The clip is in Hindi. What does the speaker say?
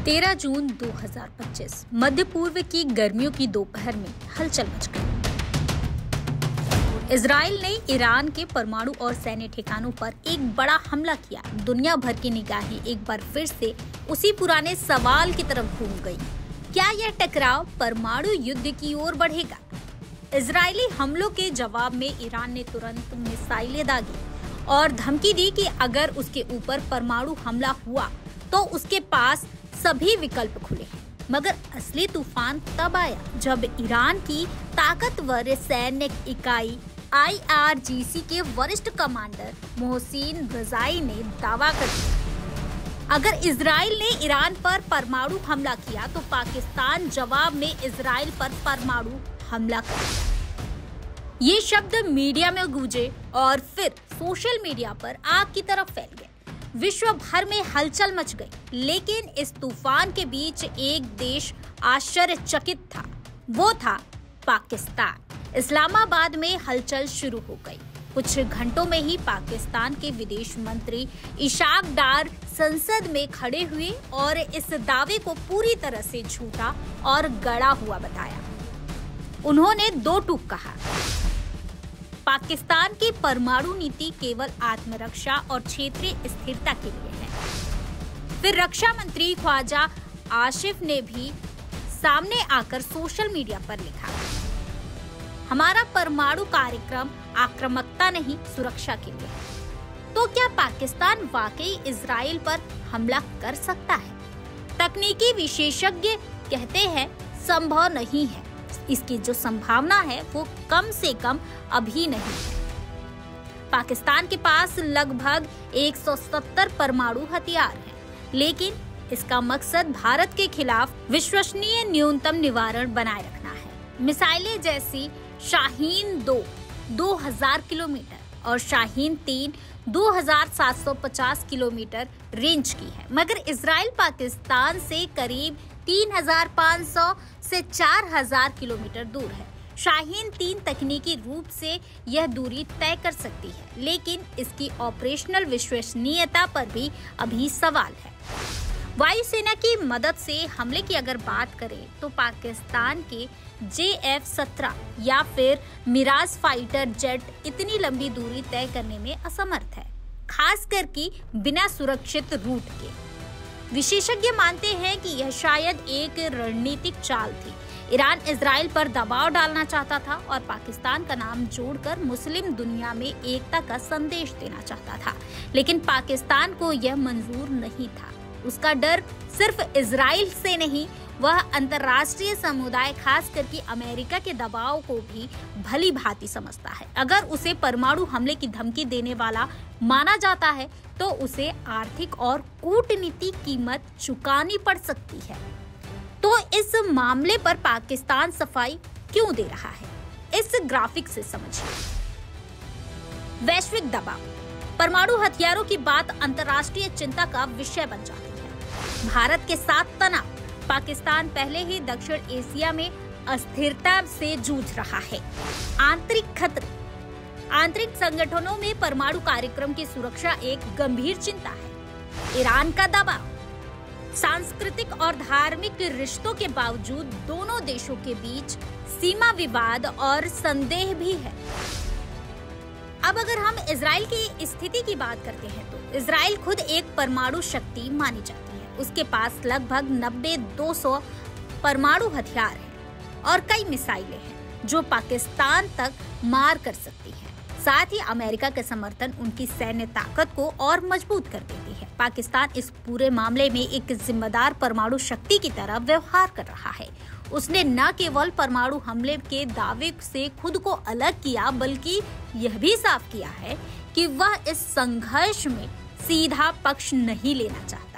13 जून 2025 मध्य पूर्व की गर्मियों की दोपहर में हलचल मच गई। इजराइल ने ईरान के परमाणु और सैन्य ठिकानों पर एक बड़ा हमला किया। दुनिया भर की निगाहें एक बार फिर से उसी पुराने सवाल की तरफ घूम गई। क्या यह टकराव परमाणु युद्ध की ओर बढ़ेगा? इजरायली हमलों के जवाब में ईरान ने तुरंत मिसाइलें दागी और धमकी दी कि अगर उसके ऊपर परमाणु हमला हुआ तो उसके पास सभी विकल्प खुले हैं। मगर असली तूफान तब आया जब ईरान की ताकतवर सैन्य इकाई IRGC के वरिष्ठ कमांडर मोहसिन रजाई ने दावा कर दिया, अगर इजराइल ने ईरान पर परमाणु हमला किया तो पाकिस्तान जवाब में इजराइल पर परमाणु हमला करेगा। ये शब्द मीडिया में गूंजे और फिर सोशल मीडिया पर आग की तरफ फैल गए। विश्व भर में हलचल मच गई, लेकिन इस तूफान के बीच एक देश आश्चर्यचकित था, वो था पाकिस्तान। इस्लामाबाद में हलचल शुरू हो गई। कुछ घंटों में ही पाकिस्तान के विदेश मंत्री इशाक डार संसद में खड़े हुए और इस दावे को पूरी तरह से झूठा और गढ़ा हुआ बताया। उन्होंने दो टूक कहा, पाकिस्तान की परमाणु नीति केवल आत्मरक्षा और क्षेत्रीय स्थिरता के लिए है। फिर रक्षा मंत्री ख्वाजा आसिफ ने भी सामने आकर सोशल मीडिया पर लिखा, हमारा परमाणु कार्यक्रम आक्रामकता नहीं, सुरक्षा के लिए है। तो क्या पाकिस्तान वाकई इजराइल पर हमला कर सकता है? तकनीकी विशेषज्ञ कहते हैं संभव नहीं है। इसकी जो संभावना है वो कम से कम अभी नहीं है। पाकिस्तान के पास लगभग 170 परमाणु हथियार हैं, लेकिन इसका मकसद भारत के खिलाफ विश्वसनीय न्यूनतम निवारण बनाए रखना है। मिसाइलें जैसी शाहीन 2 2000 किलोमीटर और शाहीन 3 2750 किलोमीटर रेंज की है, मगर इजराइल पाकिस्तान से करीब 3500 से 4000 किलोमीटर दूर है। शाहीन 3 तकनीकी रूप से यह दूरी तय कर सकती है, लेकिन इसकी ऑपरेशनल विश्वसनीयता पर भी अभी सवाल है। वायुसेना की मदद से हमले की अगर बात करें तो पाकिस्तान के JF-17 या फिर मिराज फाइटर जेट इतनी लंबी दूरी तय करने में असमर्थ है, खासकर कि बिना सुरक्षित रूट के। विशेषज्ञ मानते हैं कि यह शायद एक रणनीतिक चाल थी। ईरान इजराइल पर दबाव डालना चाहता था और पाकिस्तान का नाम जोड़कर मुस्लिम दुनिया में एकता का संदेश देना चाहता था, लेकिन पाकिस्तान को यह मंजूर नहीं था। उसका डर सिर्फ इजराइल से नहीं, वह अंतर्राष्ट्रीय समुदाय खासकर कि अमेरिका के दबाव को भी भली भांति समझता है। अगर उसे परमाणु हमले की धमकी देने वाला माना जाता है तो उसे आर्थिक और कूटनीतिक कीमत चुकानी पड़ सकती है। तो इस मामले पर पाकिस्तान सफाई क्यों दे रहा है, इस ग्राफिक से समझिए। वैश्विक दबाव, परमाणु हथियारों की बात अंतर्राष्ट्रीय चिंता का विषय बन जाती है। भारत के साथ तनाव, पाकिस्तान पहले ही दक्षिण एशिया में अस्थिरता से जूझ रहा है। आंतरिक खतरे, आंतरिक संगठनों में परमाणु कार्यक्रम की सुरक्षा एक गंभीर चिंता है। ईरान का दबाव, सांस्कृतिक और धार्मिक रिश्तों के बावजूद दोनों देशों के बीच सीमा विवाद और संदेह भी है। अब अगर हम इजराइल की स्थिति की बात करते हैं तो इजराइल खुद एक परमाणु शक्ति मानी जाती है। उसके पास लगभग 90-200 परमाणु हथियार हैं और कई मिसाइलें हैं जो पाकिस्तान तक मार कर सकती हैं। साथ ही अमेरिका के समर्थन उनकी सैन्य ताकत को और मजबूत कर देती है। पाकिस्तान इस पूरे मामले में एक जिम्मेदार परमाणु शक्ति की तरह व्यवहार कर रहा है। उसने न केवल परमाणु हमले के दावे से खुद को अलग किया, बल्कि यह भी साफ किया है कि वह इस संघर्ष में सीधा पक्ष नहीं लेना चाहता।